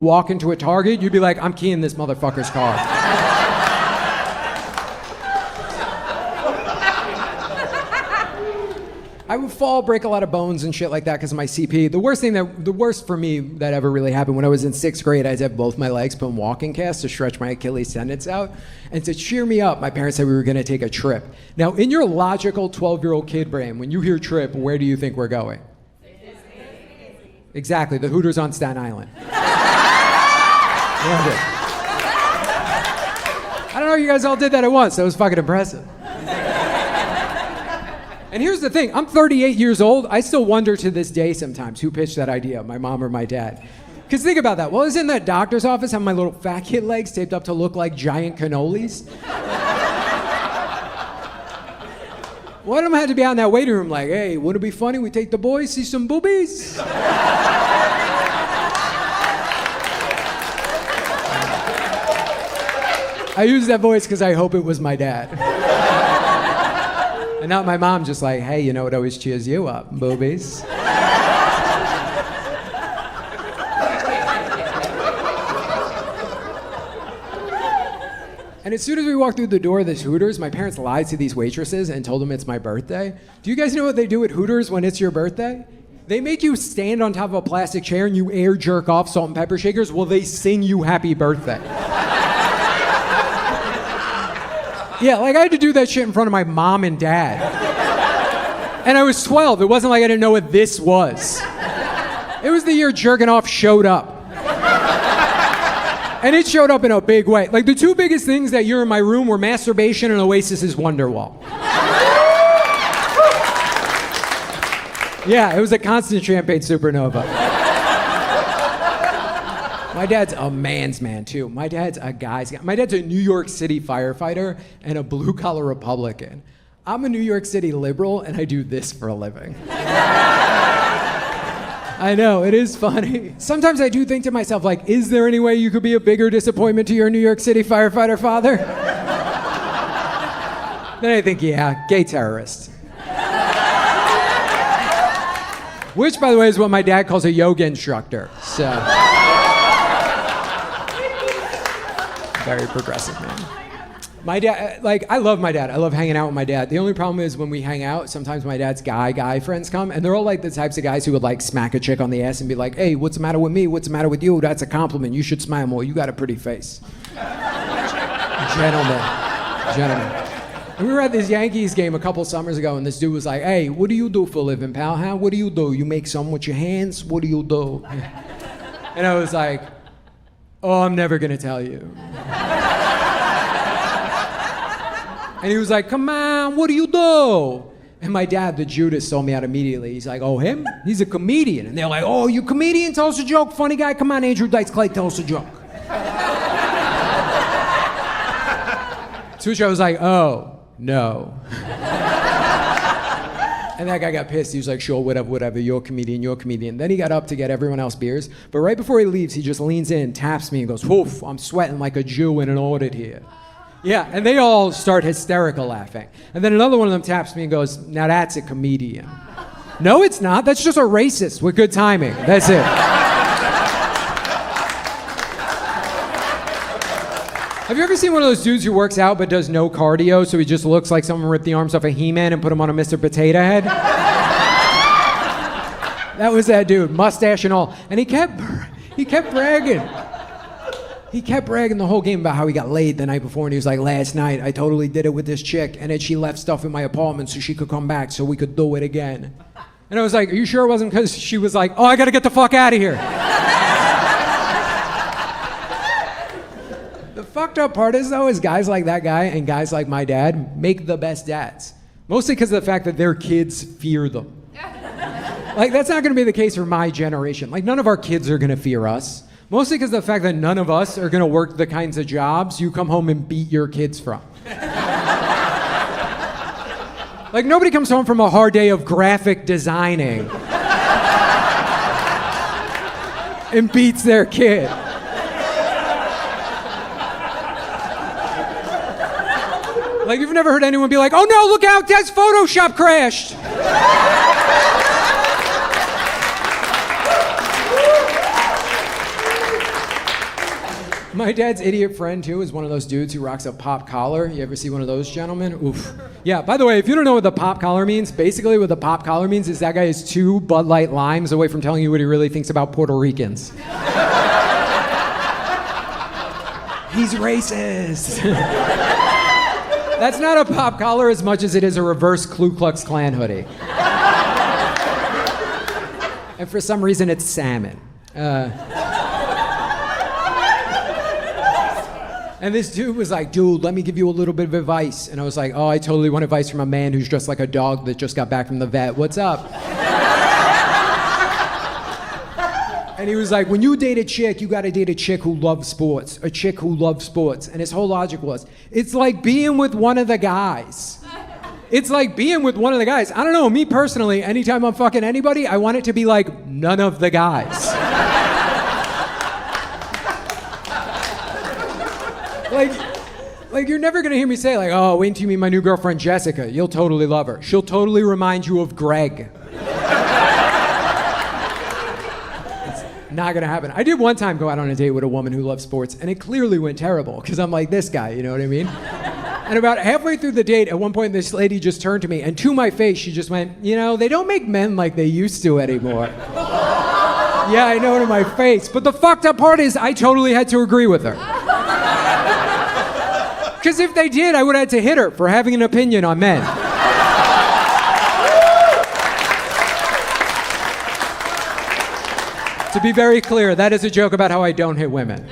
walk into a Target, you'd be like, I'm keying this motherfucker's car. I would fall, break a lot of bones and shit like that because of my CP. The worst for me that ever really happened when I was in 6th grade, I had to have both my legs put in walking casts to stretch my Achilles tendons out. And to cheer me up, my parents said we were going to take a trip. Now, in your logical 12-year-old kid brain, when you hear trip, where do you think we're going? Exactly, the Hooters on Staten Island. I don't know, you guys all did that at once. That was fucking impressive. And here's the thing, I'm 38 years old. I still wonder to this day sometimes who pitched that idea, my mom or my dad. Because think about that. Well, I was in that doctor's office, having my little fat kid legs taped up to look like giant cannolis. One of them had to be out in that waiting room like, hey, wouldn't it be funny we take the boys, see some boobies? I use that voice because I hope it was my dad. And not my mom just like, hey, you know what always cheers you up, boobies? And as soon as we walked through the door of this Hooters, my parents lied to these waitresses and told them it's my birthday. Do you guys know what they do at Hooters when it's your birthday? They make you stand on top of a plastic chair and you air jerk off salt and pepper shakers while they sing you happy birthday. Yeah, like I had to do that shit in front of my mom and dad. And I was 12. It wasn't like I didn't know what this was. It was the year jerking off showed up. And it showed up in a big way. Like the two biggest things that year in my room were masturbation and Oasis's Wonderwall. Yeah, it was a constant champagne supernova. My dad's a man's man, too. My dad's a guy's guy. My dad's a New York City firefighter and a blue-collar Republican. I'm a New York City liberal, and I do this for a living. I know, it is funny. Sometimes I do think to myself, like, is there any way you could be a bigger disappointment to your New York City firefighter father? Then I think, yeah, gay terrorist. Which, by the way, is what my dad calls a yoga instructor, so. Very progressive man. My dad, like, I love my dad. I love hanging out with my dad. The only problem is when we hang out, sometimes my dad's guy friends come, and they're all like the types of guys who would like smack a chick on the ass and be like, hey, what's the matter with me? What's the matter with you? That's a compliment. You should smile more. You got a pretty face. Gentlemen. And we were at this Yankees game a couple summers ago, and this dude was like, hey, what do you do for a living, pal? Huh? What do you do? You make something with your hands? What do you do? And I was like, oh, I'm never gonna tell you. And he was like, come on, what do you do? And my dad, the Judas, sold me out immediately. He's like, oh, him? He's a comedian. And they're like, oh, you comedian? Tell us a joke. Funny guy. Come on, Andrew Dice Clay, tell us a joke. To which I was like, oh, no. And that guy got pissed. He was like, sure, whatever, you're a comedian. Then he got up to get everyone else beers. But right before he leaves, he just leans in, taps me, and goes, woof, I'm sweating like a Jew in an audit here. Yeah, and they all start hysterical laughing. And then another one of them taps me and goes, now that's a comedian. No, it's not. That's just a racist with good timing. That's it. Have you ever seen one of those dudes who works out but does no cardio, so he just looks like someone ripped the arms off a He-Man and put him on a Mr. Potato Head? That was that dude, mustache and all. And he kept bragging. He kept bragging the whole game about how he got laid the night before, and he was like, last night, I totally did it with this chick, and then she left stuff in my apartment so she could come back so we could do it again. And I was like, are you sure it wasn't because she was like, oh, I gotta get the fuck out of here. The fucked up part is, though, is guys like that guy and guys like my dad make the best dads. Mostly because of the fact that their kids fear them. Like, that's not gonna be the case for my generation. Like, none of our kids are gonna fear us. Mostly because of the fact that none of us are going to work the kinds of jobs you come home and beat your kids from. Like, nobody comes home from a hard day of graphic designing and beats their kid. Like, you've never heard anyone be like, oh no, look out, Dad's Photoshop crashed. My dad's idiot friend, too, is one of those dudes who rocks a pop collar. You ever see one of those gentlemen? Oof. Yeah, by the way, if you don't know what the pop collar means, basically what the pop collar means is that guy is 2 Bud Light Limes away from telling you what he really thinks about Puerto Ricans. He's racist. That's not a pop collar as much as it is a reverse Ku Klux Clan hoodie. And for some reason, it's salmon. And this dude was like, dude, let me give you a little bit of advice. And I was like, oh, I totally want advice from a man who's dressed like a dog that just got back from the vet. What's up? And he was like, when you date a chick, you gotta date a chick who loves sports. A chick who loves sports. And his whole logic was, it's like being with one of the guys. It's like being with one of the guys. I don't know, me personally, anytime I'm fucking anybody, I want it to be like none of the guys. Like you're never gonna hear me say like, oh, wait until you meet my new girlfriend Jessica. You'll totally love her. She'll totally remind you of Greg. It's not gonna happen. I did one time go out on a date with a woman who loves sports, and it clearly went terrible, because I'm like this guy, you know what I mean? And about halfway through the date, at one point, this lady just turned to me, and to my face, she just went, you know, they don't make men like they used to anymore. Yeah, I know, to my face. But the fucked up part is I totally had to agree with her. Because if they did, I would have had to hit her for having an opinion on men. To be very clear, that is a joke about how I don't hit women.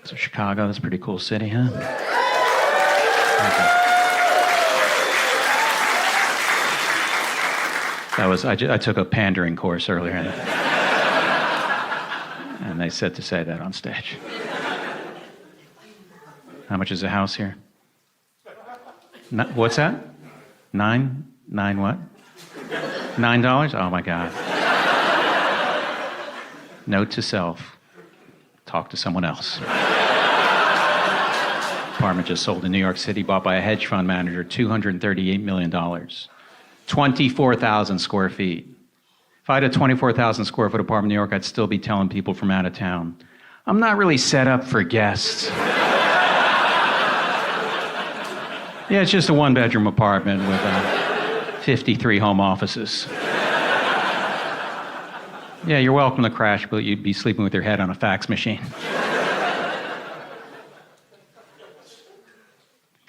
So Chicago, that's a pretty cool city, huh? I took a pandering course earlier, and they said to say that on stage. How much is a house here? What's that? Nine what? $9? Oh my God. Note to self, talk to someone else. Apartment just sold in New York City, bought by a hedge fund manager, $238 million. 24,000 square feet. If I had a 24,000 square foot apartment in New York, I'd still be telling people from out of town, I'm not really set up for guests. Yeah, it's just a 1-bedroom apartment with 53 home offices. Yeah, you're welcome to crash, but you'd be sleeping with your head on a fax machine.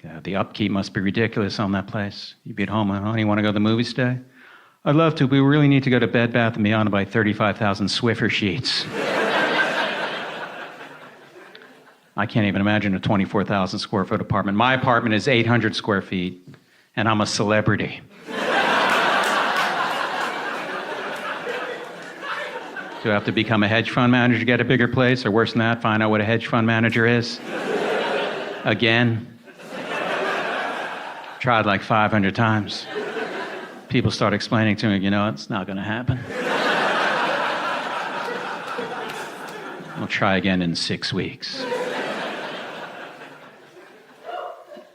Yeah, the upkeep must be ridiculous on that place. You'd be at home, honey, want to go to the movies today? I'd love to, but we really need to go to Bed Bath & Beyond to buy 35,000 Swiffer sheets. I can't even imagine a 24,000 square foot apartment. My apartment is 800 square feet, and I'm a celebrity. Do I have to become a hedge fund manager to get a bigger place? Or worse than that, find out what a hedge fund manager is? Again? Tried like 500 times. People start explaining to me, you know, it's not gonna happen. I'll try again in 6 weeks.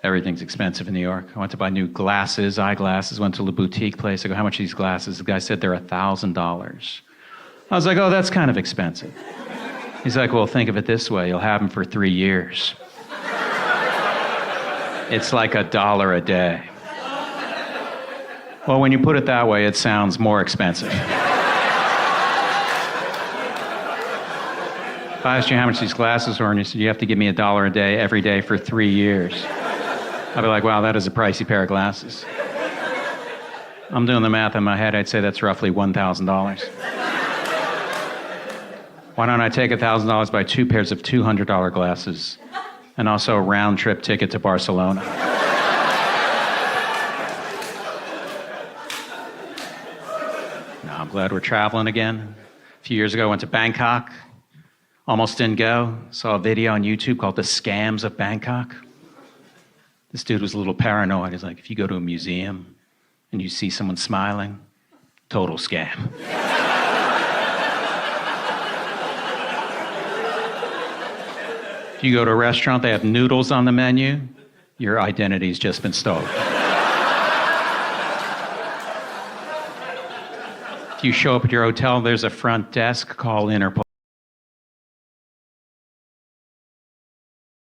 Everything's expensive in New York. I went to buy new glasses, eyeglasses, went to a boutique place. I go, how much are these glasses? The guy said they're $1,000. I was like, oh, that's kind of expensive. He's like, well, think of it this way. You'll have them for 3 years. It's like $1 a day. Well, when you put it that way, it sounds more expensive. If I asked you how much these glasses were, and you said you have to give me $1 a day every day for 3 years, I'd be like, wow, that is a pricey pair of glasses. I'm doing the math in my head. I'd say that's roughly $1,000. Why don't I take $1,000, buy 2 pairs of $200 glasses, and also a round-trip ticket to Barcelona? No, I'm glad we're traveling again. A few years ago, I went to Bangkok. Almost didn't go. Saw a video on YouTube called The Scams of Bangkok. This dude was a little paranoid. He's like, if you go to a museum and you see someone smiling, total scam. If you go to a restaurant, they have noodles on the menu, your identity's just been stolen. If you show up at your hotel, there's a front desk, call Interpol.